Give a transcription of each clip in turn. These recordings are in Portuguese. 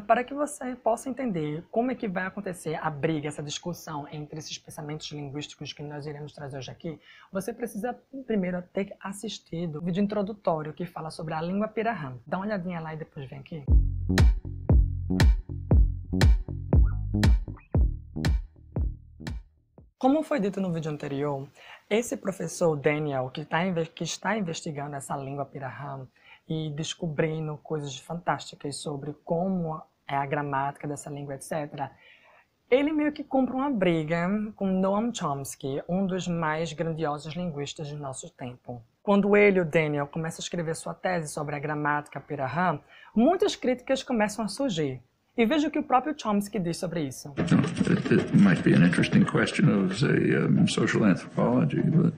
Para que você possa entender como é que vai acontecer a briga, essa discussão entre esses pensamentos linguísticos que nós iremos trazer hoje aqui, você precisa primeiro ter assistido o vídeo introdutório que fala sobre a língua Pirahã. Dá uma olhadinha lá e depois vem aqui. Como foi dito no vídeo anterior, esse professor Daniel, que está investigando essa língua Pirahã e descobrindo coisas fantásticas sobre como é a gramática dessa língua, etc., ele meio que compra uma briga com Noam Chomsky, um dos mais grandiosos linguistas do nosso tempo. Quando ele, o Daniel, começa a escrever sua tese sobre a gramática Pirahã, muitas críticas começam a surgir. E veja o que o próprio Chomsky diz sobre isso. It might be an interesting question of, say, social anthropology, but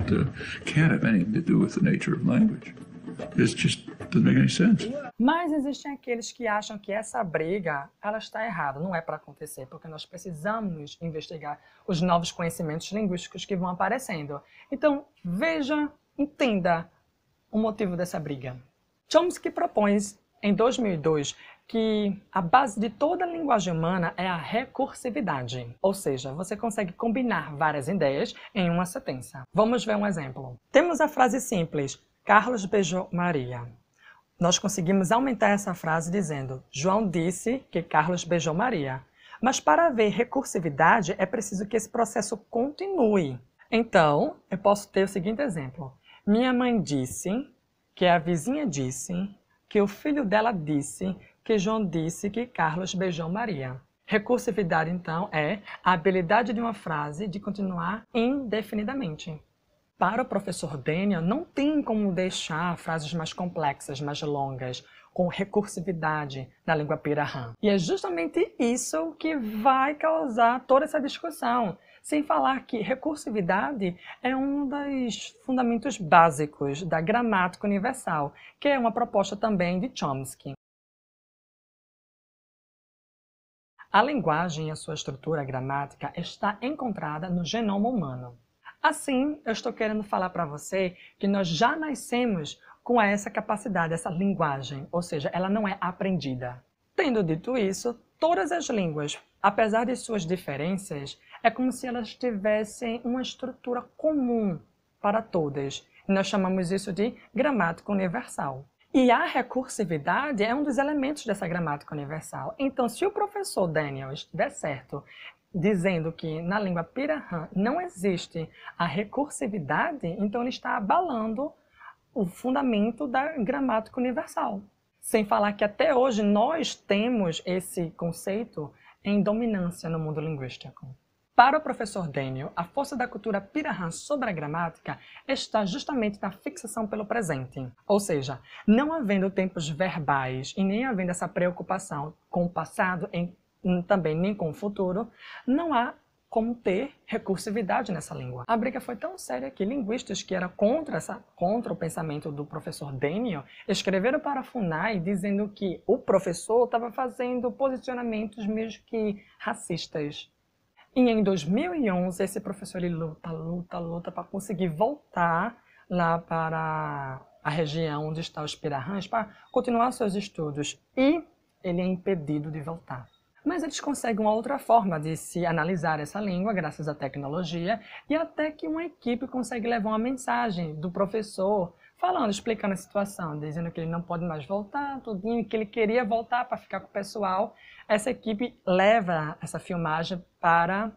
can't have anything to do with the nature of language. It just doesn't make any sense. Mas existem aqueles que acham que essa briga ela está errada, não é para acontecer, porque nós precisamos investigar os novos conhecimentos linguísticos que vão aparecendo. Então, veja, entenda o motivo dessa briga. Chomsky propõe, em 2002, que a base de toda a linguagem humana é a recursividade, ou seja, você consegue combinar várias ideias em uma sentença. Vamos ver um exemplo. Temos a frase simples, Carlos beijou Maria. Nós conseguimos aumentar essa frase dizendo, João disse que Carlos beijou Maria. Mas para haver recursividade é preciso que esse processo continue. Então, eu posso ter o seguinte exemplo. Minha mãe disse, que a vizinha disse, que o filho dela disse, que João disse que Carlos beijou Maria. Recursividade, então, é a habilidade de uma frase de continuar indefinidamente. Para o professor Daniel, não tem como deixar frases mais complexas, mais longas, com recursividade na língua Pirahã. E é justamente isso que vai causar toda essa discussão. Sem falar que recursividade é um dos fundamentos básicos da gramática universal, que é uma proposta também de Chomsky. A linguagem e a sua estrutura gramática está encontrada no genoma humano. Assim, eu estou querendo falar para você que nós já nascemos com essa capacidade, essa linguagem, ou seja, ela não é aprendida. Tendo dito isso, todas as línguas, apesar de suas diferenças, é como se elas tivessem uma estrutura comum para todas. E nós chamamos isso de gramática universal. E a recursividade é um dos elementos dessa gramática universal. Então, se o professor Daniel estiver certo dizendo que na língua Pirahã não existe a recursividade, então ele está abalando o fundamento da gramática universal. Sem falar que até hoje nós temos esse conceito em dominância no mundo linguístico. Para o professor Daniel, a força da cultura Pirahã sobre a gramática está justamente na fixação pelo presente. Ou seja, não havendo tempos verbais e nem havendo essa preocupação com o passado, também nem com o futuro, não há como ter recursividade nessa língua. A briga foi tão séria que linguistas que eram contra o pensamento do professor Daniel escreveram para a FUNAI dizendo que o professor estava fazendo posicionamentos meio que racistas. E em 2011, esse professor ele luta para conseguir voltar lá para a região onde estão os Pirahãs para continuar seus estudos. E ele é impedido de voltar. Mas eles conseguem uma outra forma de se analisar essa língua, graças à tecnologia, e até que uma equipe consegue levar uma mensagem do professor falando, explicando a situação, dizendo que ele não pode mais voltar, tudinho, que ele queria voltar para ficar com o pessoal. Essa equipe leva essa filmagem para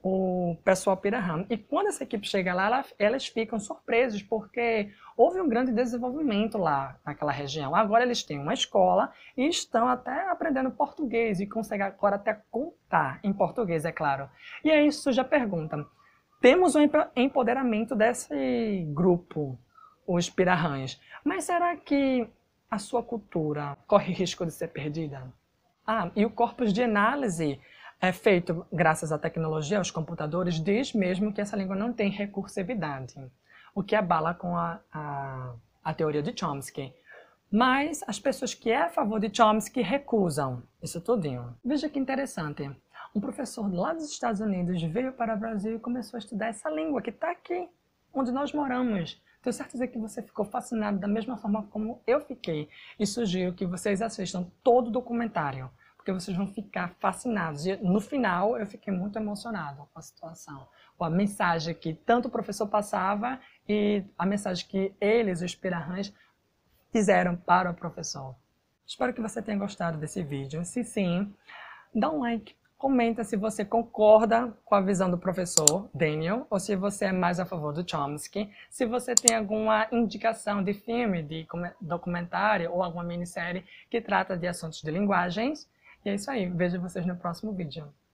o pessoal Pirahã. E quando essa equipe chega lá, elas ficam surpresas, porque houve um grande desenvolvimento lá naquela região. Agora eles têm uma escola e estão até aprendendo português e conseguem agora até contar em português, é claro. E aí surge a pergunta, temos um empoderamento desse grupo, os Pirahãs, mas será que a sua cultura corre risco de ser perdida? E o corpus de análise é feito graças à tecnologia, aos computadores, diz mesmo que essa língua não tem recursividade, o que abala com a teoria de Chomsky. Mas as pessoas que é a favor de Chomsky recusam isso tudinho. Veja que interessante. Um professor lá dos Estados Unidos veio para o Brasil e começou a estudar essa língua que está aqui, onde nós moramos. Tenho certeza que você ficou fascinado da mesma forma como eu fiquei. E sugiro que vocês assistam todo o documentário, porque vocês vão ficar fascinados. E no final, eu fiquei muito emocionado com a situação, com a mensagem que tanto o professor passava e a mensagem que eles, os pirahãs, fizeram para o professor. Espero que você tenha gostado desse vídeo. Se sim, dá um like, comenta se você concorda com a visão do professor Daniel ou se você é mais a favor do Chomsky. Se você tem alguma indicação de filme, de documentário ou alguma minissérie que trata de assuntos de linguagens. E é isso aí. Vejo vocês no próximo vídeo.